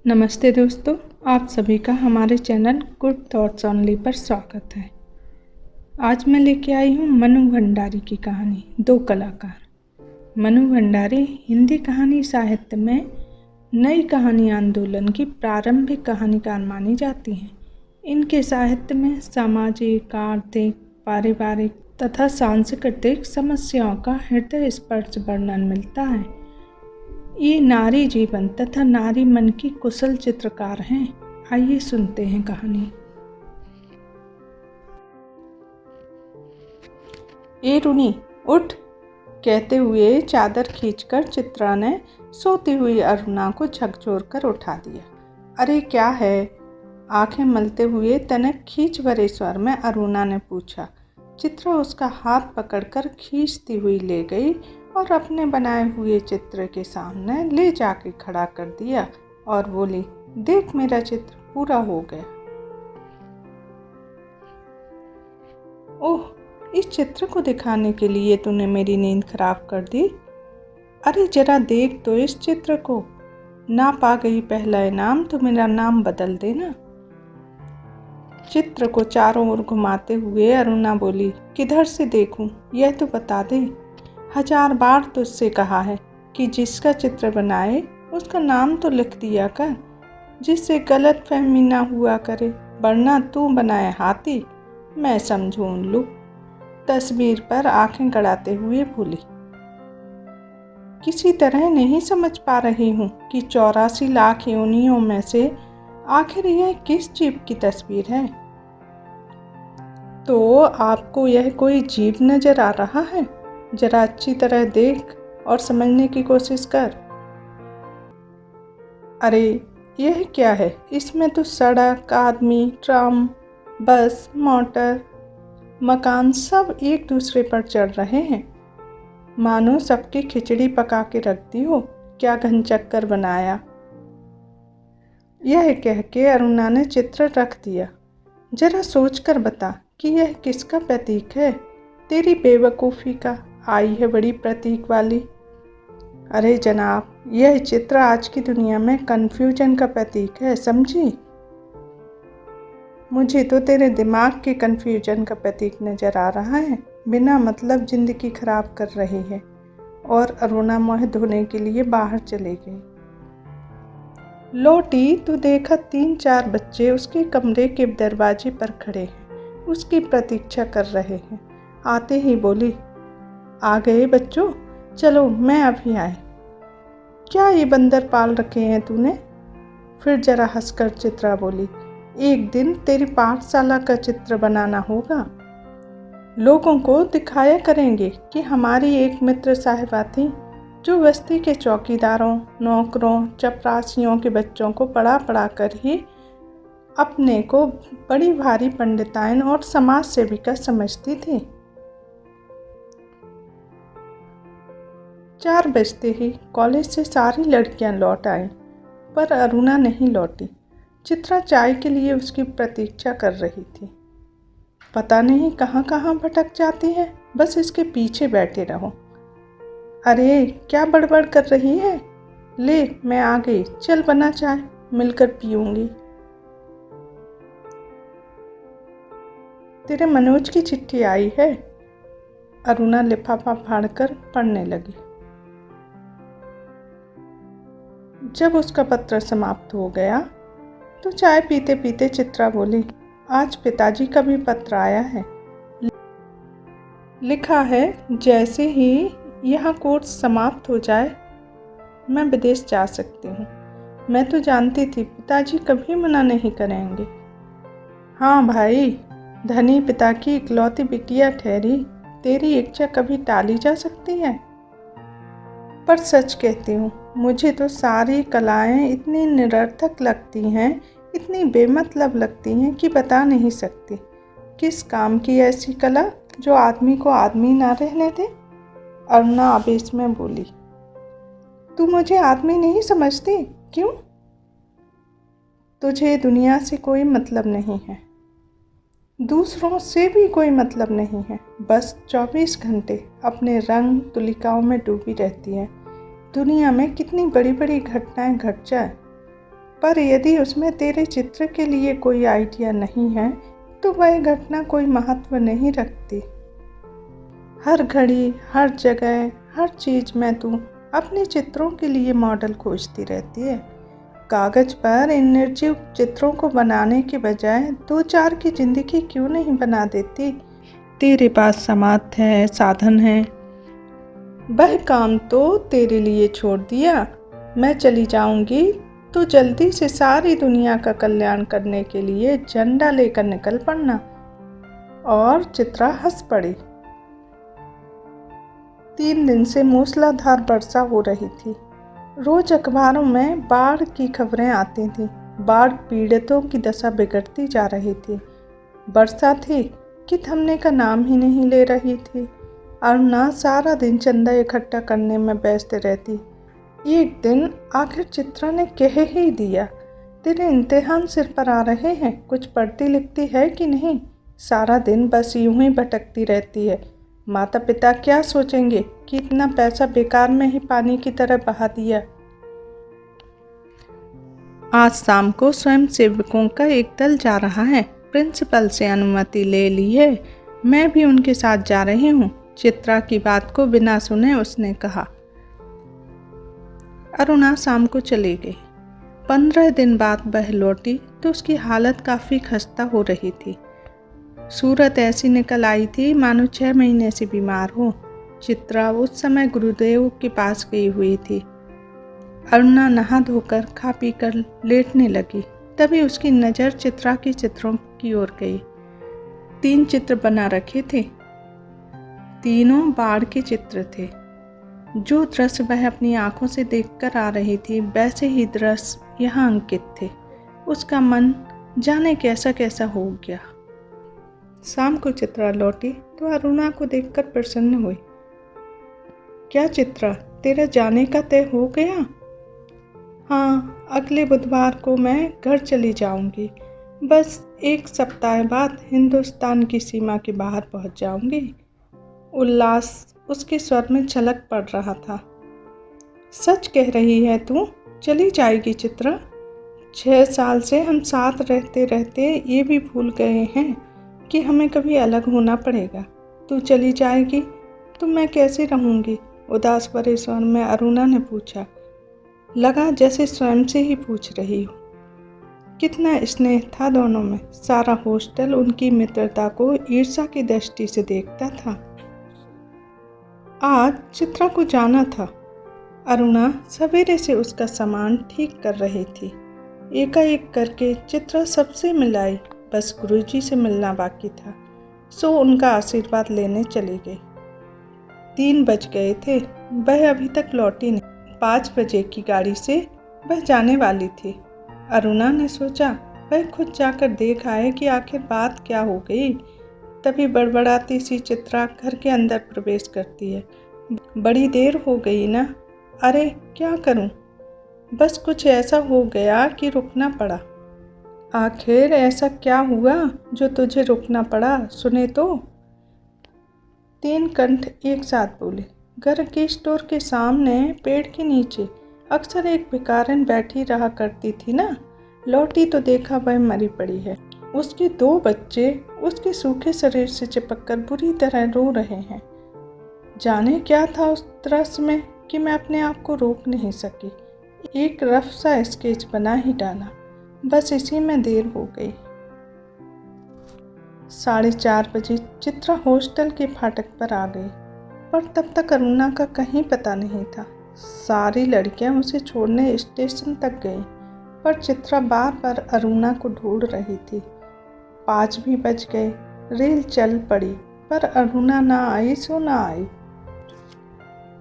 नमस्ते दोस्तों, आप सभी का हमारे चैनल गुड थॉट्स ओनली पर स्वागत है। आज मैं लेके आई हूँ मनु भंडारी की कहानी दो कलाकार। मनु भंडारी हिंदी कहानी साहित्य में नई कहानी आंदोलन की प्रारंभिक कहानीकार मानी जाती हैं। इनके साहित्य में सामाजिक, आर्थिक, पारिवारिक तथा सांस्कृतिक समस्याओं का हृदय स्पर्श वर्णन मिलता है। ये नारी जीवन तथा नारी मन की कुशल चित्रकार हैं। आइए सुनते हैं कहानी। ए रुनी उठ, कहते हुए चादर खींचकर चित्रा ने सोती हुई अरुणा को झकझोर कर उठा दिया। अरे क्या है? आंखें मलते हुए तनिक खींच भरे स्वर में अरुणा ने पूछा। चित्रा उसका हाथ पकड़कर खींचती हुई ले गई और अपने बनाए हुए चित्र के सामने ले जाके खड़ा कर दिया और बोली, देख मेरा चित्र पूरा हो गया। ओह, इस चित्र को दिखाने के लिए तूने मेरी नींद खराब कर दी। अरे जरा देख तो इस चित्र को। ना पा गई पहला इनाम तो मेरा नाम बदल देना। चित्र को चारों ओर घुमाते हुए अरुणा बोली, किधर से देखूं, यह तो बता दे। 1000 बार तुझसे कहा है कि जिसका चित्र बनाए उसका नाम तो लिख दिया कर, जिससे गलत फहमी ना हुआ करे, वरना तू बनाए हाथी मैं समझूं उल्लू। तस्वीर पर आंखें गड़ाते हुए बोली, किसी तरह नहीं समझ पा रही हूँ कि 84 लाख योनियों में से आखिर यह किस जीव की तस्वीर है। तो आपको यह कोई जीव नजर आ रहा है? जरा अच्छी तरह देख और समझने की कोशिश कर। अरे यह क्या है? इसमें तो सड़क, आदमी, ट्राम, बस, मोटर, मकान सब एक दूसरे पर चढ़ रहे हैं। मानो सबकी खिचड़ी पका के रख दी हो। क्या घनचक्कर बनाया। यह कह के अरुणा ने चित्र रख दिया। जरा सोच कर बता कि यह किसका प्रतीक है? तेरी बेवकूफ़ी का। आई है बड़ी प्रतीक वाली। अरे जनाब, यह चित्र आज की दुनिया में कन्फ्यूजन का प्रतीक है, समझी? मुझे तो तेरे दिमाग के कन्फ्यूजन का प्रतीक नजर आ रहा है। बिना मतलब जिंदगी खराब कर रही है। और अरुणा मुँह धोने के लिए बाहर चले गई। लौटी तो देखा 3-4 बच्चे उसके कमरे के दरवाजे पर खड़े हैं, उसकी प्रतीक्षा कर रहे हैं। आते ही बोली, आ गए बच्चों, चलो मैं अभी आए। क्या ये बंदर पाल रखे हैं तूने? फिर जरा हंसकर चित्रा बोली, एक दिन तेरी पाठशाला का चित्र बनाना होगा। लोगों को दिखाया करेंगे कि हमारी एक मित्र साहिबा थी जो बस्ती के चौकीदारों, नौकरों, चपरासियों के बच्चों को पढ़ा पढ़ा कर ही अपने को बड़ी भारी पंडिताइन और समाज सेविका समझती थी। 4 बजते ही कॉलेज से सारी लड़कियां लौट आईं, पर अरुणा नहीं लौटी। चित्रा चाय के लिए उसकी प्रतीक्षा कर रही थी। पता नहीं कहाँ कहाँ भटक जाती है, बस इसके पीछे बैठे रहो। अरे क्या बड़बड़ कर रही है? ले मैं आ गई, चल बना चाय, मिलकर पीऊंगी। तेरे मनोज की चिट्ठी आई है। अरुणा लिफाफा फाड़कर पढ़ने लगी। जब उसका पत्र समाप्त हो गया तो चाय पीते पीते चित्रा बोली, आज पिताजी का भी पत्र आया है। लिखा है, जैसे ही यह कोर्स समाप्त हो जाए मैं विदेश जा सकती हूँ। मैं तो जानती थी पिताजी कभी मना नहीं करेंगे। हाँ भाई, धनी पिता की इकलौती बिटिया ठहरी, तेरी इच्छा कभी टाली जा सकती है? पर सच कहती हूँ, मुझे तो सारी कलाएं इतनी निरर्थक लगती हैं, इतनी बेमतलब लगती हैं कि बता नहीं सकती। किस काम की ऐसी कला जो आदमी को आदमी ना रहने दे? अरुणा आवेश में बोली, तू मुझे आदमी नहीं समझती? क्यों? तुझे दुनिया से कोई मतलब नहीं है, दूसरों से भी कोई मतलब नहीं है। बस 24 घंटे अपने रंग तुलिकाओं में डूबी रहती है। दुनिया में कितनी बड़ी बड़ी घटनाएं घट जाए, पर यदि उसमें तेरे चित्र के लिए कोई आइडिया नहीं है तो वह घटना कोई महत्व नहीं रखती। हर घड़ी, हर जगह, हर चीज़ में तू अपने चित्रों के लिए मॉडल खोजती रहती है। कागज़ पर इन निर्जीव चित्रों को बनाने के बजाय 2-4 की ज़िंदगी क्यों नहीं बना देती? तेरे पास सामर्थ्य है, साधन है। वह काम तो तेरे लिए छोड़ दिया। मैं चली जाऊंगी तो जल्दी से सारी दुनिया का कल्याण करने के लिए झंडा लेकर निकल पड़ना। और चित्रा हंस पड़ी। 3 दिन से मूसलाधार वर्षा हो रही थी। रोज अखबारों में बाढ़ की खबरें आती थीं। बाढ़ पीड़ितों की दशा बिगड़ती जा रही थी। वर्षा थी कि थमने का नाम ही नहीं ले रही थी। अरुणा सारा दिन चंदा इकट्ठा करने में व्यस्त रहती। एक दिन आखिर चित्रा ने कह ही दिया, तेरे इम्तिहान सिर पर आ रहे हैं, कुछ पढ़ती लिखती है कि नहीं? सारा दिन बस यूं ही भटकती रहती है। माता पिता क्या सोचेंगे कि इतना पैसा बेकार में ही पानी की तरह बहा दिया। आज शाम को स्वयं सेवकों का एक दल जा रहा है। प्रिंसिपल से अनुमति ले ली है। मैं भी उनके साथ जा रही हूँ। चित्रा की बात को बिना सुने उसने कहा। अरुणा शाम को चली गई। 15 दिन बाद वह लौटी तो उसकी हालत काफ़ी खस्ता हो रही थी। सूरत ऐसी निकल आई थी मानो 6 महीने से बीमार हो। चित्रा उस समय गुरुदेव के पास गई हुई थी। अरुणा नहा धोकर खा पी कर लेटने लगी। तभी उसकी नज़र चित्रा के चित्रों की ओर गई। 3 चित्र बना रखे थे। तीनों बाढ़ के चित्र थे। जो दृश्य वह अपनी आंखों से देखकर आ रही थी वैसे ही दृश्य यहाँ अंकित थे। उसका मन जाने कैसा कैसा हो गया। शाम को चित्रा लौटी तो अरुणा को देखकर प्रसन्न हुई। क्या चित्रा, तेरा जाने का तय हो गया? हाँ, अगले बुधवार को मैं घर चली जाऊंगी। बस 1 सप्ताह बाद हिंदुस्तान की सीमा के बाहर पहुंच जाऊंगी। उल्लास उसके स्वर में छलक पड़ रहा था। सच कह रही है तू? चली जाएगी चित्रा? 6 साल से हम साथ रहते रहते ये भी भूल गए हैं कि हमें कभी अलग होना पड़ेगा। तू चली जाएगी तो मैं कैसे रहूंगी? उदास भरे स्वर में अरुणा ने पूछा। लगा जैसे स्वयं से ही पूछ रही हो। कितना स्नेह था दोनों में। सारा हॉस्टल उनकी मित्रता को ईर्ष्या की दृष्टि से देखता था। आज चित्रा को जाना था। अरुणा सवेरे से उसका सामान ठीक कर रही थी। एकाएक करके चित्रा सबसे मिलाई। बस गुरुजी से मिलना बाकी था, सो उनका आशीर्वाद लेने चली गई। 3 बज गए थे। वह अभी तक लौटी नहीं। 5 बजे की गाड़ी से वह जाने वाली थी। अरुणा ने सोचा वह खुद जाकर देख आए कि आखिर बात क्या हो गई। तभी बड़बड़ाती सी चित्रा घर के अंदर प्रवेश करती है। बड़ी देर हो गई ना? अरे क्या करूं? बस कुछ ऐसा हो गया कि रुकना पड़ा। आखिर ऐसा क्या हुआ जो तुझे रुकना पड़ा? सुने तो। 3 कंठ एक साथ बोले। घर के स्टोर के सामने पेड़ के नीचे अक्सर एक भिखारिन बैठी रहा करती थी ना। लौटी तो देखा वह मरी पड़ी है। उसके 2 बच्चे उसके सूखे शरीर से चिपककर बुरी तरह रो रहे हैं। जाने क्या था उस दृश्य में कि मैं अपने आप को रोक नहीं सकी। एक रफ सा स्केच बना ही डाला। बस इसी में देर हो गई। 4:30 बजे चित्रा हॉस्टल के फाटक पर आ गई, पर तब तक अरुणा का कहीं पता नहीं था। सारी लड़कियां उसे छोड़ने स्टेशन तक गई, पर चित्रा बार बार अरुणा को ढूंढ रही थी। 5 भी बज गए। रेल चल पड़ी, पर अरुणा ना आई सो ना आई।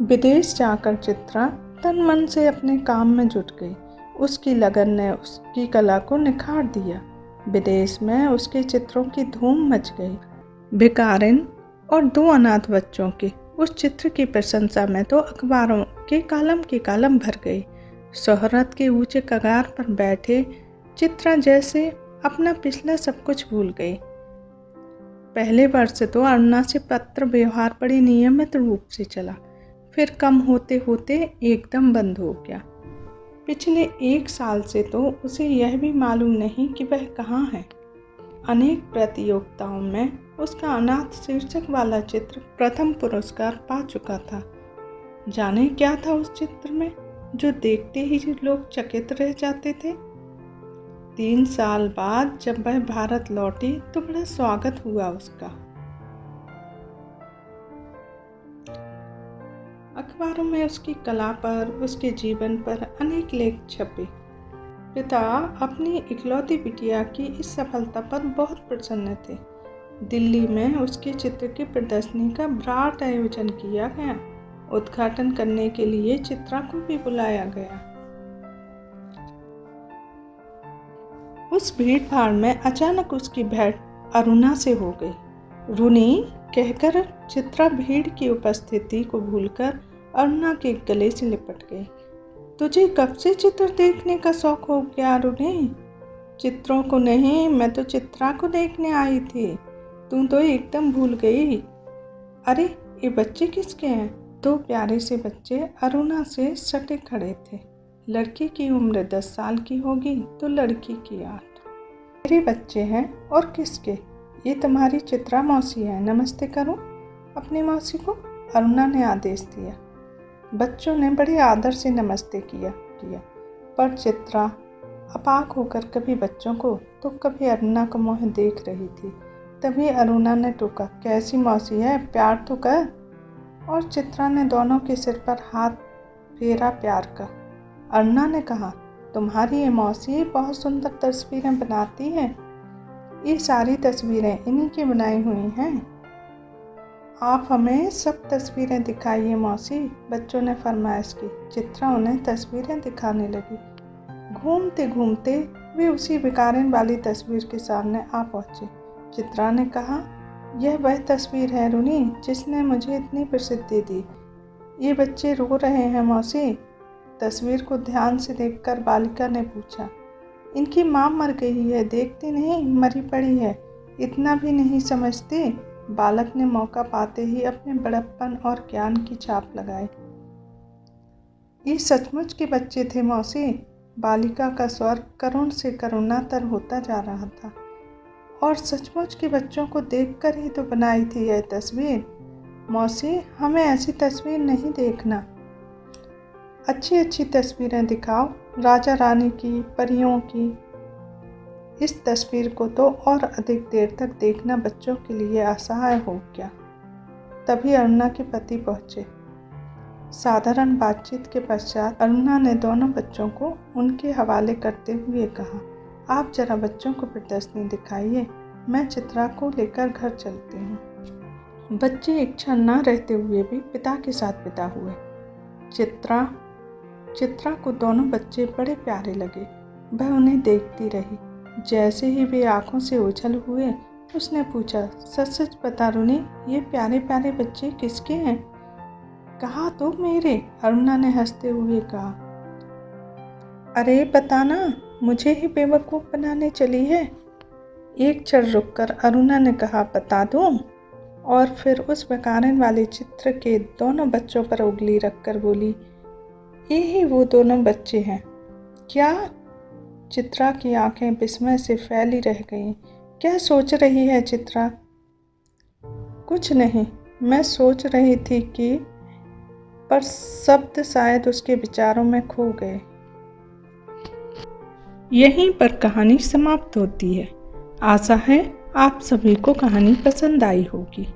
विदेश जाकर चित्रा तन मन से अपने काम में जुट गई। उसकी लगन ने उसकी कला को निखार दिया। विदेश में उसके चित्रों की धूम मच गई। भिखारिन और 2 अनाथ बच्चों के उस चित्र की प्रशंसा में तो अखबारों के कालम भर गई। शोहरत के ऊंचे कगार पर बैठे चित्रा जैसे अपना पिछला सब कुछ भूल गई। पहले वर्ष तो अरुणा से पत्र व्यवहार बड़ी नियमित रूप से चला, फिर कम होते होते एकदम बंद हो गया। पिछले 1 साल से तो उसे यह भी मालूम नहीं कि वह कहाँ है। अनेक प्रतियोगिताओं में उसका अनाथ शीर्षक वाला चित्र प्रथम पुरस्कार पा चुका था। जाने क्या था उस चित्र में जो देखते ही लोग चकित रह जाते थे। 3 साल बाद जब वह भारत लौटी तो बड़ा स्वागत हुआ उसका। अखबारों में उसकी कला पर, उसके जीवन पर अनेक लेख छपे। पिता अपनी इकलौती बिटिया की इस सफलता पर बहुत प्रसन्न थे। दिल्ली में उसके चित्र की प्रदर्शनी का विराट आयोजन किया गया। उद्घाटन करने के लिए चित्रा को भी बुलाया गया। उस भीड़ भाड़ में अचानक उसकी भेंट अरुणा से हो गई। रुनी कहकर चित्रा भीड़ की उपस्थिति को भूलकर अरुणा के गले से लिपट गई। तुझे कब से चित्र देखने का शौक हो गया रुनी? चित्रों को नहीं, मैं तो चित्रा को देखने आई थी। तू तो एकदम भूल गई। अरे ये बच्चे किसके हैं? 2 प्यारे से बच्चे अरुणा से सटे खड़े थे। लड़की की उम्र 10 साल की होगी तो लड़की की 8। मेरे बच्चे हैं और किसके? ये तुम्हारी चित्रा मौसी है। नमस्ते करो अपनी मौसी को, अरुणा ने आदेश दिया। बच्चों ने बड़े आदर से नमस्ते किया पर चित्रा अपाक होकर कभी बच्चों को तो कभी अरुणा को मुँह देख रही थी। तभी अरुणा ने टोका, कैसी मौसी है, प्यार तो कर। और चित्रा ने दोनों के सिर पर हाथ फेरा प्यार का। अरुणा ने कहा, तुम्हारी ये मौसी बहुत सुंदर तस्वीरें बनाती है। ये सारी तस्वीरें इन्हीं की बनाई हुई हैं। आप हमें सब तस्वीरें दिखाइए मौसी, बच्चों ने फरमाइश की। चित्रा उन्हें तस्वीरें दिखाने लगी। घूमते घूमते वे उसी भिखारिन वाली तस्वीर के सामने आ पहुंचे। चित्रा ने कहा, यह वह तस्वीर है रुनी जिसने मुझे इतनी प्रसिद्धि दी। ये बच्चे रो रहे हैं मौसी। तस्वीर को ध्यान से देखकर बालिका ने पूछा, इनकी माँ मर गई है, देखती नहीं, मरी पड़ी है, इतना भी नहीं समझती? बालक ने मौका पाते ही अपने बड़प्पन और ज्ञान की छाप लगाई। ये सचमुच के बच्चे थे मौसी। बालिका का स्वर करुण से करुणातर होता जा रहा था। और सचमुच के बच्चों को देखकर ही तो बनाई थी यह तस्वीर। मौसी, हमें ऐसी तस्वीर नहीं देखना। अच्छी अच्छी तस्वीरें दिखाओ, राजा रानी की, परियों की। इस तस्वीर को तो और अधिक देर तक देखना बच्चों के लिए असहाय हो गया। तभी अरुणा के पति पहुंचे। साधारण बातचीत के पश्चात अरुणा ने दोनों बच्चों को उनके हवाले करते हुए कहा, आप जरा बच्चों को प्रदर्शनी दिखाइए, मैं चित्रा को लेकर घर चलती हूँ। बच्चे इच्छा न रहते हुए भी पिता के साथ विदा हुए। चित्रा को दोनों बच्चे बड़े प्यारे लगे। वह उन्हें देखती रही। जैसे ही वे आंखों से ओझल हुए, उसने पूछा, सच सच बता रुनी, ये प्यारे प्यारे बच्चे किसके हैं? कहा तो मेरे, अरुणा ने हंसते हुए कहा। अरे बताना, मुझे ही बेवकूफ़ बनाने चली है। एक क्षण रुककर अरुणा ने कहा, बता दूं? और फिर उस भिखारिन वाले चित्र के दोनों बच्चों पर उंगली रखकर बोली, ये ही वो दोनों बच्चे हैं। क्या? चित्रा की आंखें विस्मय से फैली रह गईं। क्या सोच रही है चित्रा? कुछ नहीं, मैं सोच रही थी कि, पर शब्द शायद उसके विचारों में खो गए। यहीं पर कहानी समाप्त होती है। आशा है आप सभी को कहानी पसंद आई होगी।